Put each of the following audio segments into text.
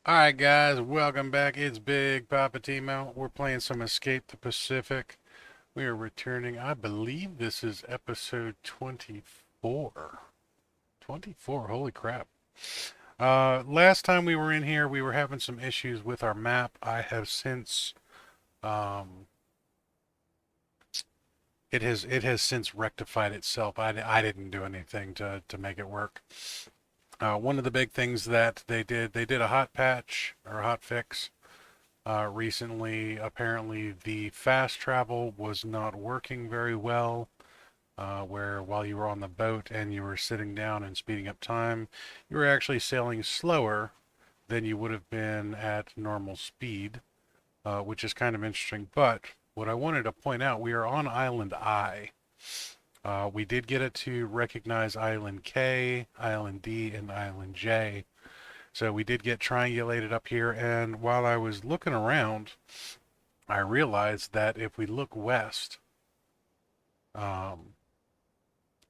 Alright guys, welcome back. It's BigPoppaTMo. We're playing some Escape the Pacific. We are returning. I believe this is episode 24. 24, holy crap. Last time we were in here, we were having some issues with our map. I have since, um, it has since rectified itself. I didn't do anything to make it work. One of the big things that they did a hot patch or a hot fix recently. Apparently, the fast travel was not working very well. Where while you were on the boat and you were sitting down and speeding up time, you were actually sailing slower than you would have been at normal speed, which is kind of interesting. But what I wanted to point out, we are on Island I. We did get it to recognize Island K, Island D, and Island J. So we did get triangulated up here, and while I was looking around, I realized that if we look west, um,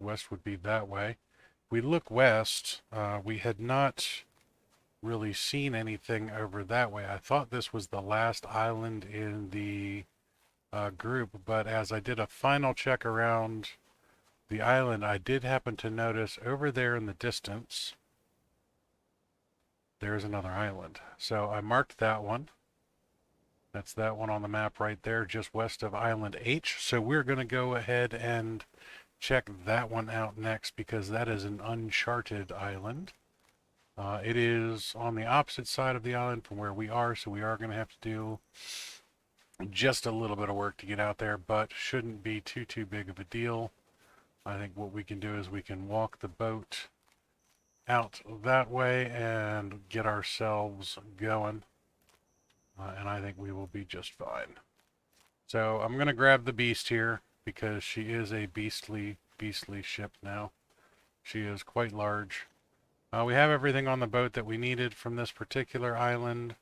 west would be that way. If we look west, we had not really seen anything over that way. I thought this was the last island in the group, but as I did a final check around the island, I did happen to notice over there in the distance, there's another island. So I marked that one. That's that one on the map right there, just west of Island H. So we're going to go ahead and check that one out next because that is an uncharted island. It is on the opposite side of the island from where we are, so we are going to have to do just a little bit of work to get out there, but shouldn't be too big of a deal. I think what we can do is we can walk the boat out that way and get ourselves going, and I think we will be just fine. So I'm going to grab the beast here because she is a beastly ship now. She is quite large. We have everything on the boat that we needed from this particular island.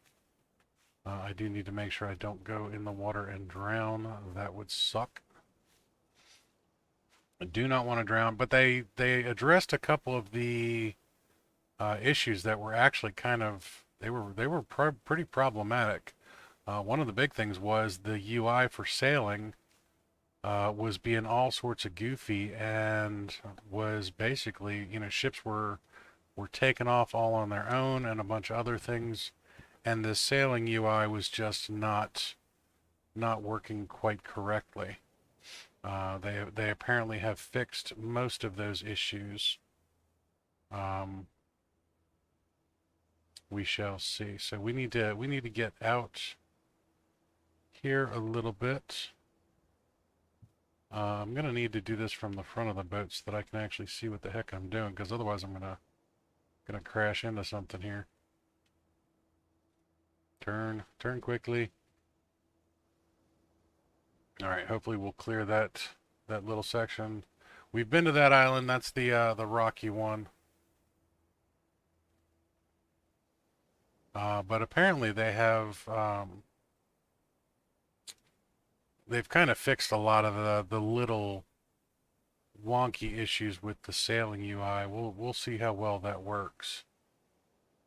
I do need to make sure I don't go in the water and drown. That would suck. I do not want to drown, but they addressed a couple of the issues that were actually kind of they were pretty problematic. One of the big things was the UI for sailing was being all sorts of goofy and was basically, ships were taken off all on their own and a bunch of other things, and the sailing UI was just not working quite correctly. They apparently have fixed most of those issues. Um, we shall see. So we need to get out here a little bit. I'm gonna need to do this from the front of the boat so that I can actually see what the heck I'm doing, because otherwise I'm gonna crash into something here. Turn quickly. All right, hopefully we'll clear that little section. We've been to that island. That's the rocky one. But apparently they've kind of fixed a lot of the little wonky issues with the sailing UI. We'll see how well that works.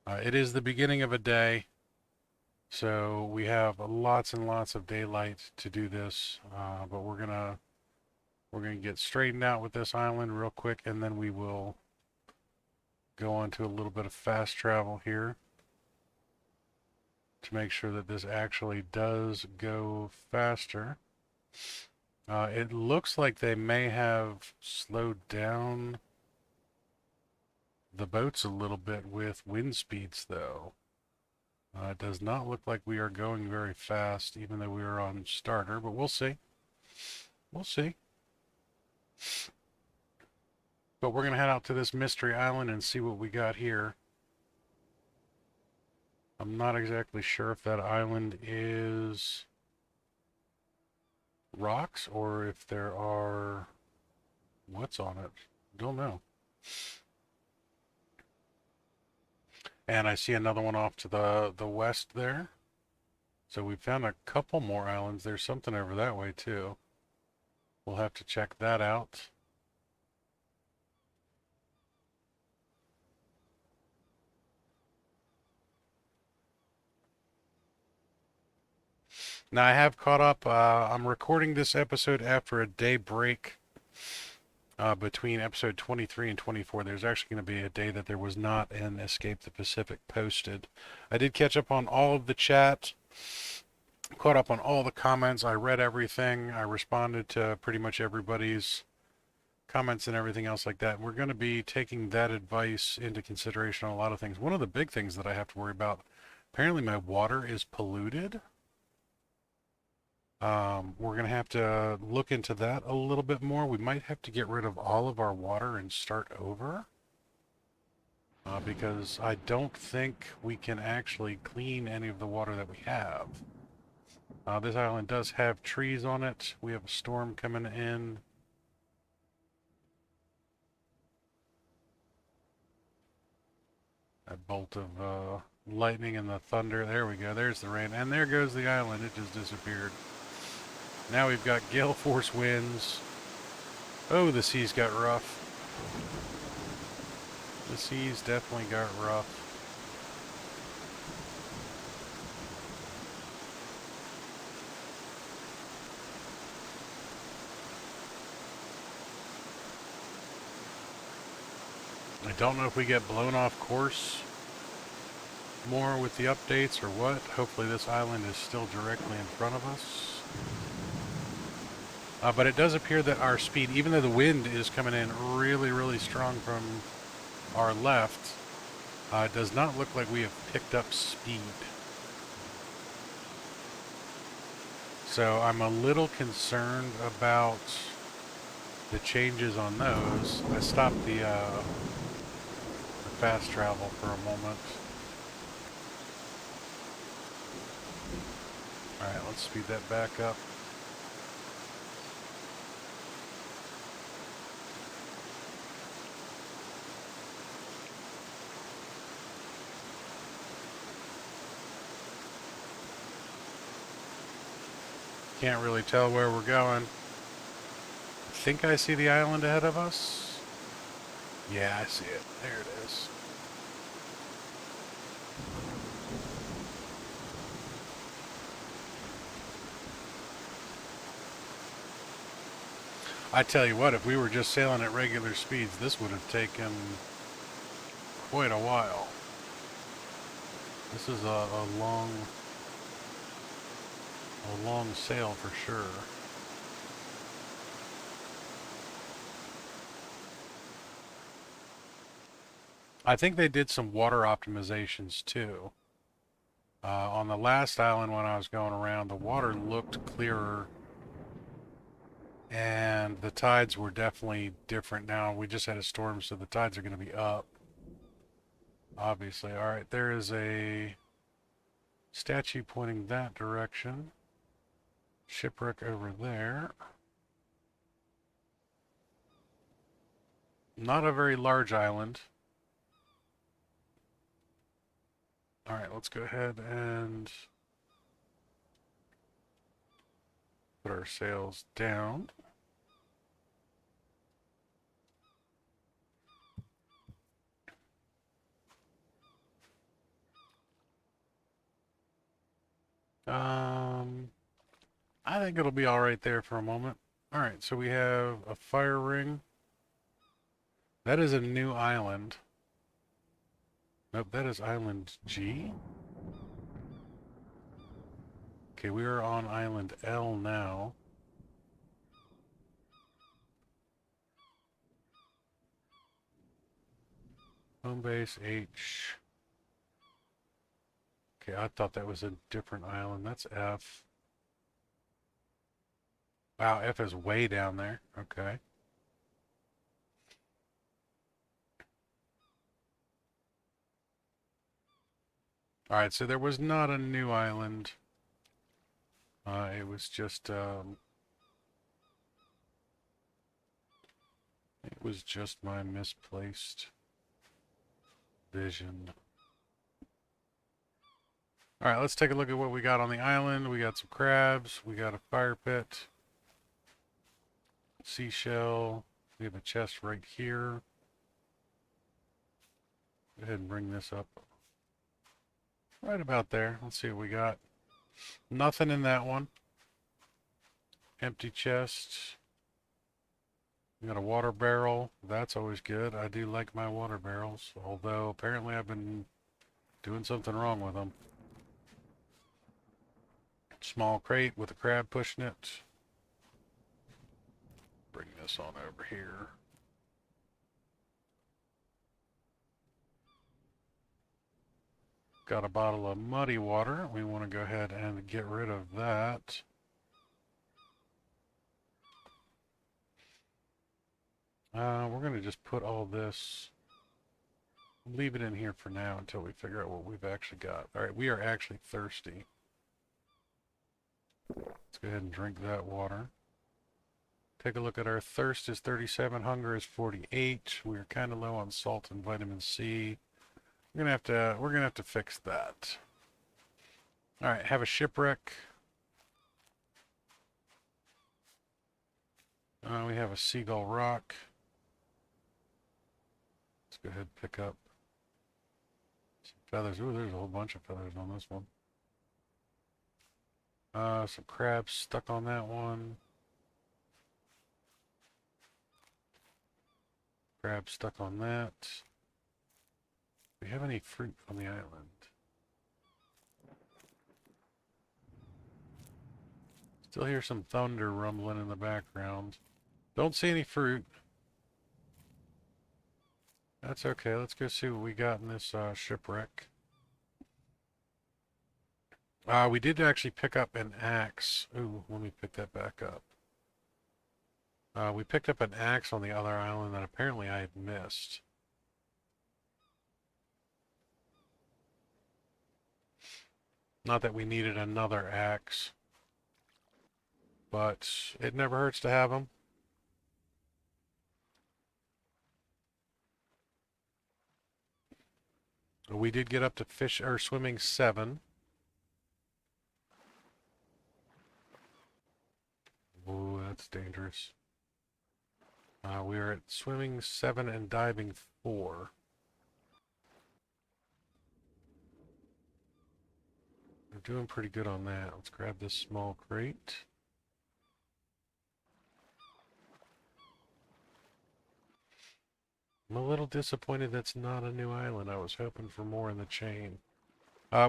It is the beginning of a day, so we have lots and lots of daylight to do this. But we're gonna get straightened out with this island real quick, and then we will go on to a little bit of fast travel here to make sure that this actually does go faster. It looks like they may have slowed down the boats a little bit with wind speeds, though. It does not look like we are going very fast, even though we are on starter, but we'll see. We'll see. But we're going to head out to this mystery island and see what we got here. I'm not exactly sure if that island is rocks or if there are what's on it. Don't know. And I see another one off to the west there. So we found a couple more islands. There's something over that way too. We'll have to check that out. Now I have caught up. I'm recording this episode after a day break between episode 23 and 24. There's actually going to be a day that there was not an Escape the Pacific posted. I did catch up on all of the chat, caught up on all the comments. I read everything. I responded to pretty much everybody's comments and everything else like that. We're going to be taking that advice into consideration on a lot of things. One of the big things that I have to worry about, apparently my water is polluted. We're going to have to look into that a little bit more. We might have to get rid of all of our water and start over. Because I don't think we can actually clean any of the water that we have. This island does have trees on it. We have a storm coming in. A bolt of lightning and the thunder. There we go. There's the rain. And there goes the island. It just disappeared. Now we've got gale force winds. Oh, the seas got rough. The seas definitely got rough. I don't know if we get blown off course more with the updates or what. Hopefully this island is still directly in front of us. But it does appear that our speed, even though the wind is coming in really, really strong from our left, it does not look like we have picked up speed. So I'm a little concerned about the changes on those. I stopped the fast travel for a moment. Alright, let's speed that back up. Can't really tell where we're going. I think I see the island ahead of us. Yeah, I see it. There it is. I tell you what, if we were just sailing at regular speeds, this would have taken quite a while. This is a long sail for sure. I think they did some water optimizations too. On the last island when I was going around, the water looked clearer and the tides were definitely different. Now we just had a storm, so the tides are going to be up. Obviously. All right, there is a statue pointing that direction. Shipwreck over there. Not a very large island. All right, let's go ahead and put our sails down. I think it'll be all right there for a moment. All right, so we have a fire ring. That is a new island. Nope, that is island G. Okay, we are on island L now. Home base H. Okay, I thought that was a different island. That's F. Wow, F is way down there. Okay. All right, so there was not a new island. It was just my misplaced vision. All right, let's take a look at what we got on the island. We got some crabs. We got a fire pit. Seashell. We have a chest right here. Go ahead and bring this up right about there. Let's see what we got. Nothing in that one. Empty chest. We got a water barrel. That's always good. I do like my water barrels, although apparently I've been doing something wrong with them. Small crate with a crab pushing it. Bring this on over here. Got a bottle of muddy water. We want to go ahead and get rid of that. We're going to just put all this, leave it in here for now until we figure out what we've actually got. All right, we are actually thirsty. Let's go ahead and drink that water. Take a look at our thirst is 37, hunger is 48. We're kind of low on salt and vitamin C. We're gonna have to fix that. All right, have a shipwreck. We have a seagull rock. Let's go ahead and pick up some feathers. Ooh, there's a whole bunch of feathers on this one. Some crabs stuck on that one. Crab stuck on that. Do we have any fruit on the island? Still hear some thunder rumbling in the background. Don't see any fruit. That's okay. Let's go see what we got in this shipwreck. We did actually pick up an axe. Ooh, let me pick that back up. We picked up an axe on the other island that apparently I had missed. Not that we needed another axe, but it never hurts to have them. We did get up to fish or swimming 7. Ooh, that's dangerous. We are at swimming 7 and diving 4. We're doing pretty good on that. Let's grab this small crate. I'm a little disappointed that's not a new island. I was hoping for more in the chain.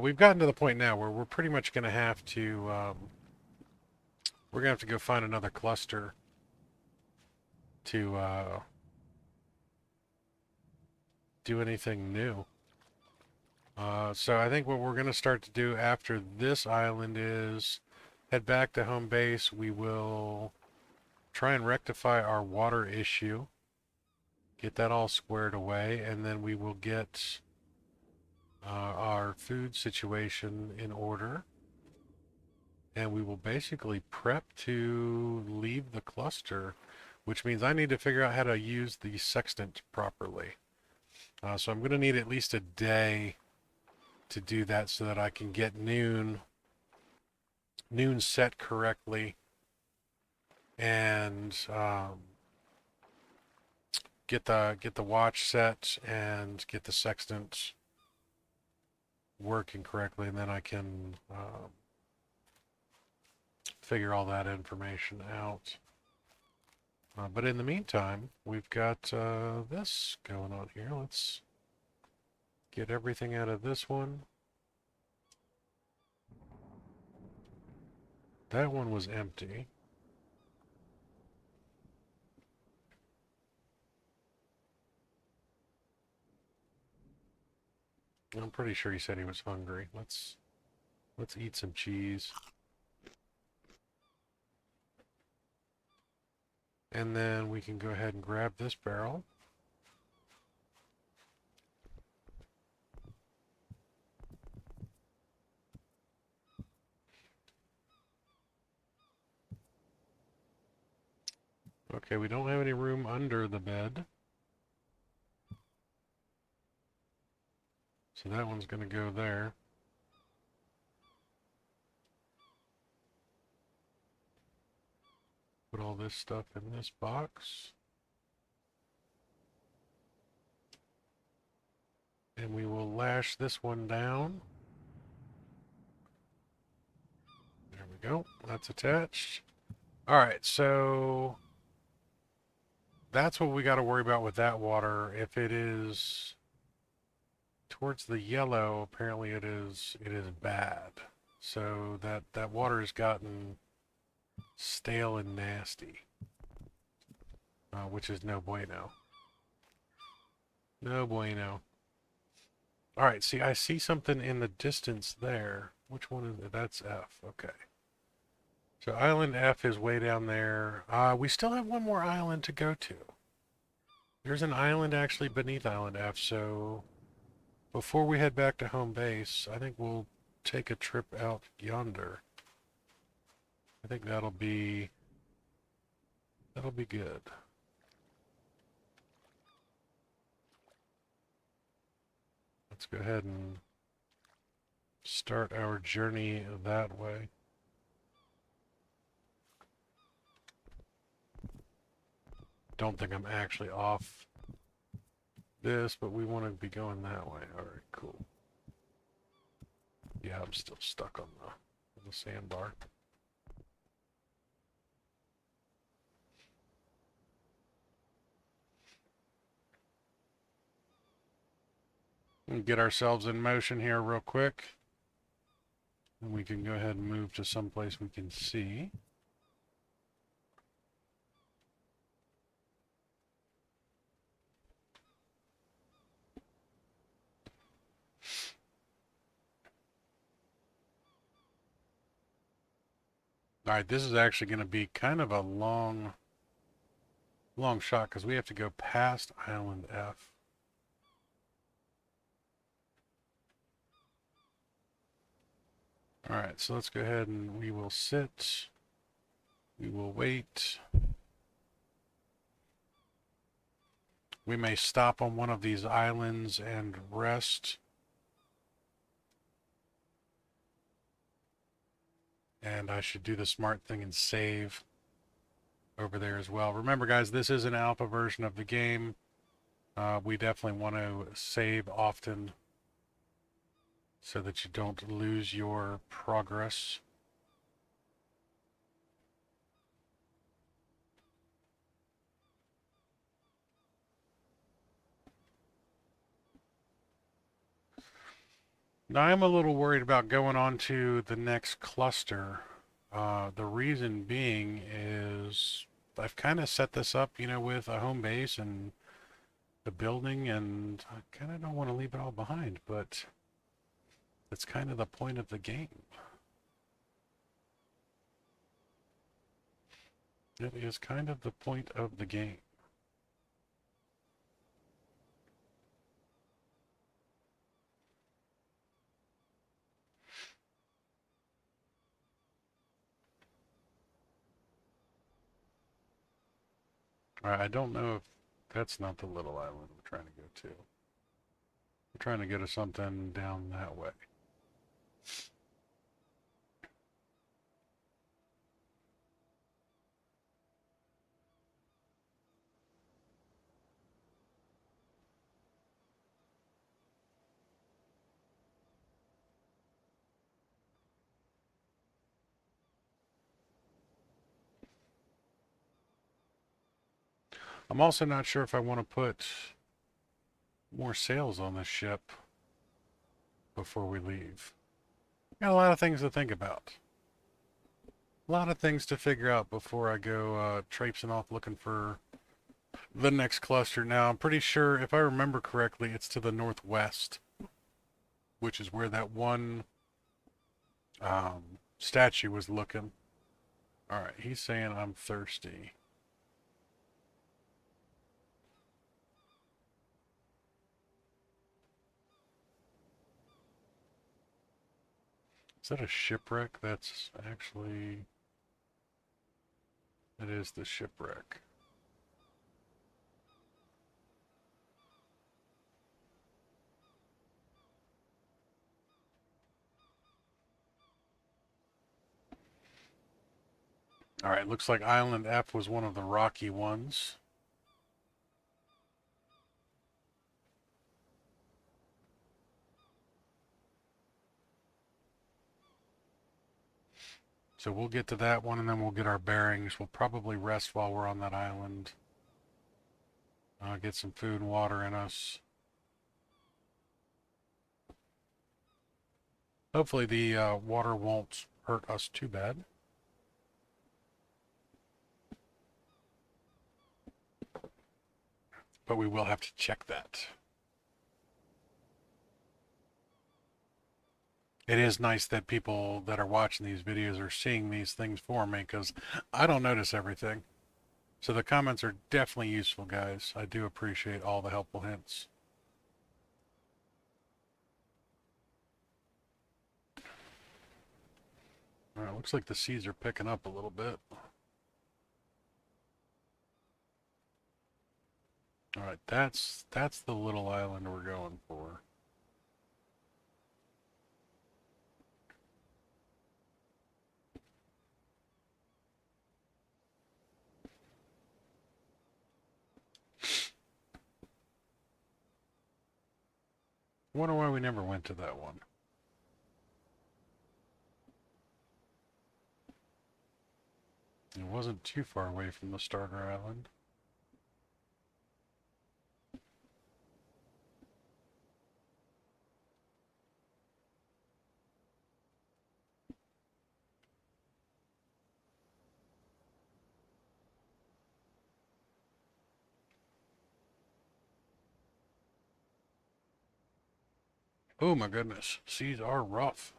We've gotten to the point now where we're pretty much going to have to, we're going to have to go find another cluster to do anything new. So I think what we're going to start to do after this island is head back to home base. We will try and rectify our water issue, get that all squared away, and then we will get our food situation in order. And we will basically prep to leave the cluster, which means I need to figure out how to use the sextant properly. So I'm going to need at least a day to do that so that I can get noon set correctly and get the watch set and get the sextant working correctly, and then I can figure all that information out. But in the meantime, we've got this going on here. Let's get everything out of this one. That one was empty. I'm pretty sure he said he was hungry. Let's eat some cheese. And then we can go ahead and grab this barrel. Okay, we don't have any room under the bed. So that one's going to go there. Put all this stuff in this box. And we will lash this one down. we go. That's attached. All right, so that's what we got to worry about with that water. If it is towards the yellow, apparently it is bad. So that water has gotten stale and nasty, which is no bueno. No bueno. All right, see, I see something in the distance there. Which one is it? That's F. Okay. So island F is way down there. We still have one more island to go to. There's an island actually beneath island F, so before we head back to home base, I think we'll take a trip out yonder. I think that'll be good. Let's go ahead and start our journey that way. Don't think I'm actually off this, but we want to be going that way. All right, cool. Yeah, I'm still stuck on the sandbar. We'll get ourselves in motion here real quick. And we can go ahead and move to someplace we can see. All right, this is actually going to be kind of a long shot because we have to go past Island F. All right, so let's go ahead and we will sit. We will wait. We may stop on one of these islands and rest. And I should do the smart thing and save over there as well. Remember, guys, this is an alpha version of the game. We definitely want to save often so that you don't lose your progress. Now, I'm a little worried about going on to the next cluster. The reason being is I've kind of set this up, with a home base and the building, and I kind of don't want to leave it all behind, but it's kind of the point of the game. It is kind of the point of the game. All right, I don't know if that's not the little island we're trying to go to. We're trying to go to something down that way. I'm also not sure if I want to put more sails on this ship before we leave. Got a lot of things to think about. A lot of things to figure out before I go traipsing off looking for the next cluster. Now, I'm pretty sure, if I remember correctly, it's to the northwest, which is where that one statue was looking. All right, he's saying I'm thirsty. Is that a shipwreck? That's actually... It is the shipwreck. All right, looks like Island F was one of the rocky ones. So So we'll get to that one and then we'll get our bearings. We'll probably rest while we're on that island. Get some food and water in us. Hopefully the water won't hurt us too bad. But we will have to check that. It is nice that people that are watching these videos are seeing these things for me, because I don't notice everything. So the comments are definitely useful, guys. I do appreciate all the helpful hints. All right, looks like the seas are picking up a little bit. All right, that's the little island we're going for. I wonder why we never went to that one. It wasn't too far away from the starter island. Oh my goodness, seas are rough.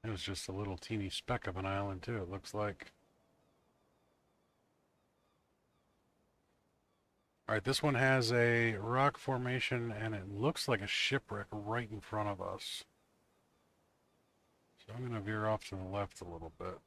It was just a little teeny speck of an island too, it looks like. Alright, this one has a rock formation and it looks like a shipwreck right in front of us. So I'm going to veer off to the left a little bit.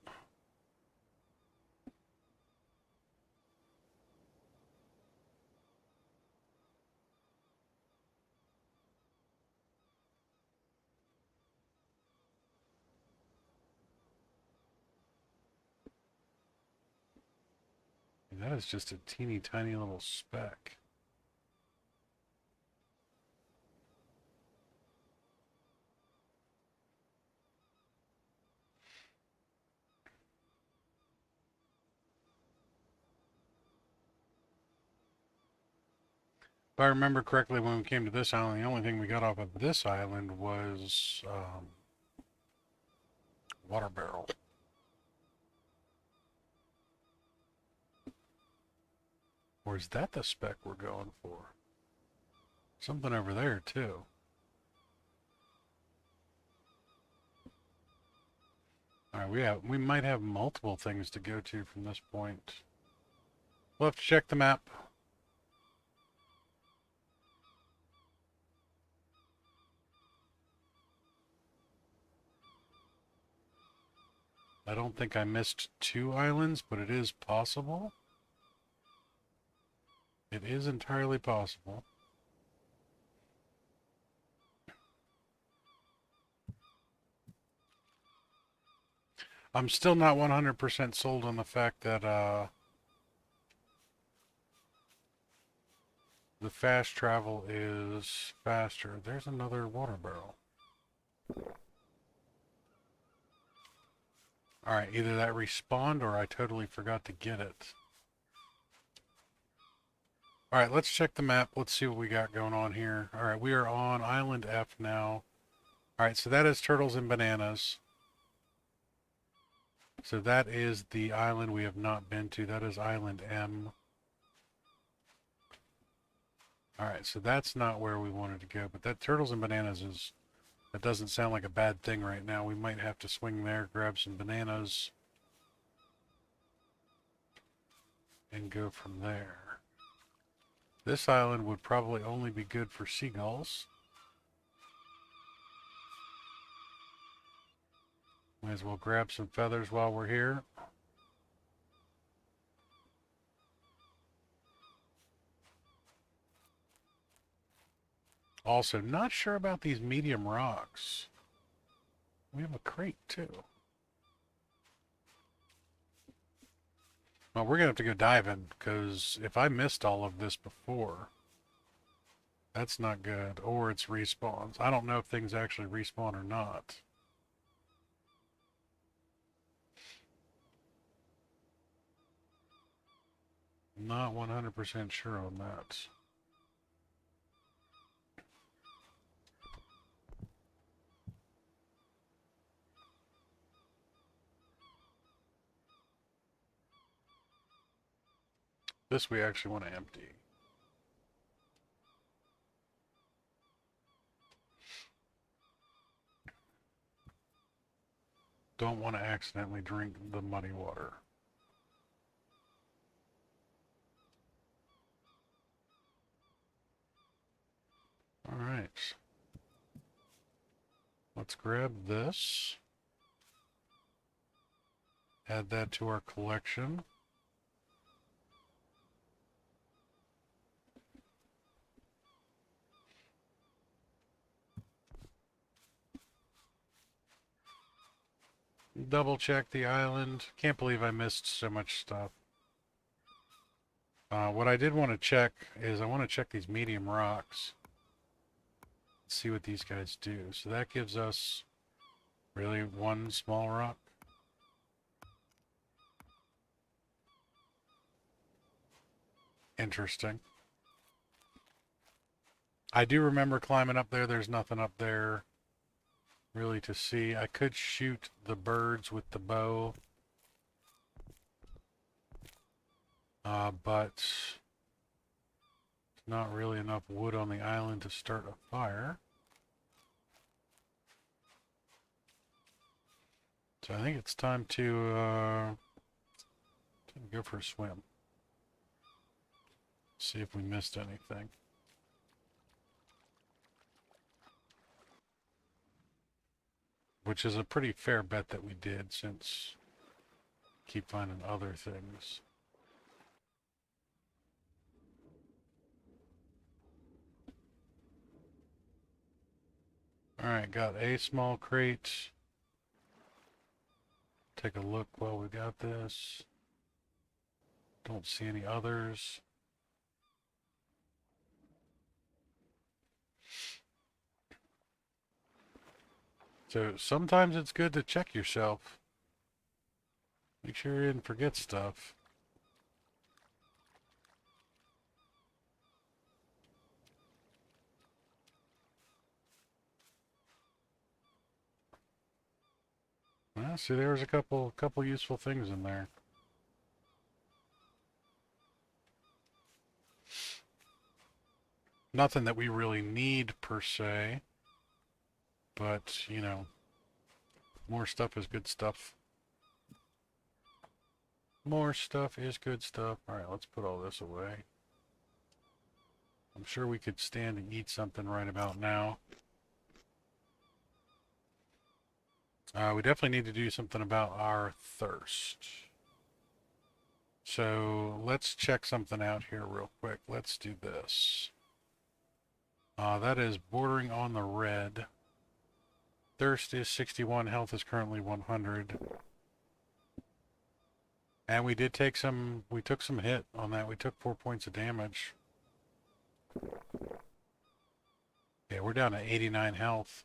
And that is just a teeny tiny little speck. If I remember correctly, when we came to this island, the only thing we got off of this island was water barrel. Or is that the speck we're going for? Something over there too. Alright, we might have multiple things to go to from this point. We'll have to check the map. I don't think I missed 2 islands, but it is possible. It is entirely possible. I'm still not 100% sold on the fact that the fast travel is faster. There's another water barrel. Alright, either that respawned or I totally forgot to get it. Alright, let's check the map. Let's see what we got going on here. Alright, we are on Island F now. Alright, so that is turtles and bananas. So that is the island we have not been to. That is Island M. Alright, so that's not where we wanted to go. But that turtles and bananas is... That doesn't sound like a bad thing right now. We might have to swing there, grab some bananas, and go from there. This island would probably only be good for seagulls. Might as well grab some feathers while we're here. Also, not sure about these medium rocks. We have a crate, too. Well, we're going to have to go diving, because if I missed all of this before, that's not good. Or it's respawns. I don't know if things actually respawn or not. Not 100% sure on that. This we actually want to empty. Don't want to accidentally drink the muddy water. Alright. Let's grab this. Add that to our collection. Double check the island. Can't believe I missed so much stuff. What I did want to check is I want to check these medium rocks. See what these guys do. So that gives us really one small rock. Interesting. I do remember climbing up there. There's nothing up there really to see. I could shoot the birds with the bow. But not really enough wood on the island to start a fire. So I think it's time to go for a swim. See if we missed anything. Which is a pretty fair bet that we did, since we keep finding other things. Alright, got a small crate. Take a look while we got this. Don't see any others. So sometimes it's good to check yourself. Make sure you didn't forget stuff. Well, see, there was a couple useful things in there. Nothing that we really need per se, but you know, more stuff is good stuff. More stuff is good stuff. All right, let's put all this away. I'm sure we could stand and eat something right about now. We definitely need to do something about our thirst. So let's check something out here real quick. Let's do this. That is bordering on the red. Thirst is 61. Health is currently 100. And we did take some, we took some hit on that. We took 4 points of damage. Yeah, we're down to 89 health.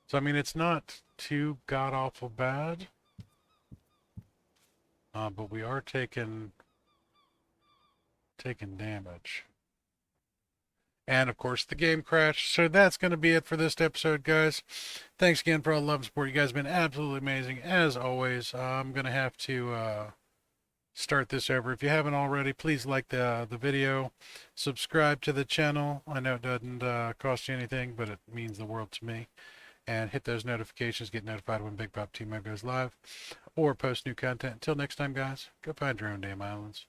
So, I mean, it's not too god-awful bad. But we are taking damage. And, of course, the game crashed. So that's going to be it for this episode, guys. Thanks again for all the love and support. You guys have been absolutely amazing, as always. I'm going to have to start this over. If you haven't already, please like the video. Subscribe to the channel. I know it doesn't cost you anything, but it means the world to me. And hit those notifications. Get notified when BigPoppaTMo goes live or post new content. Until next time, guys, go find your own damn islands.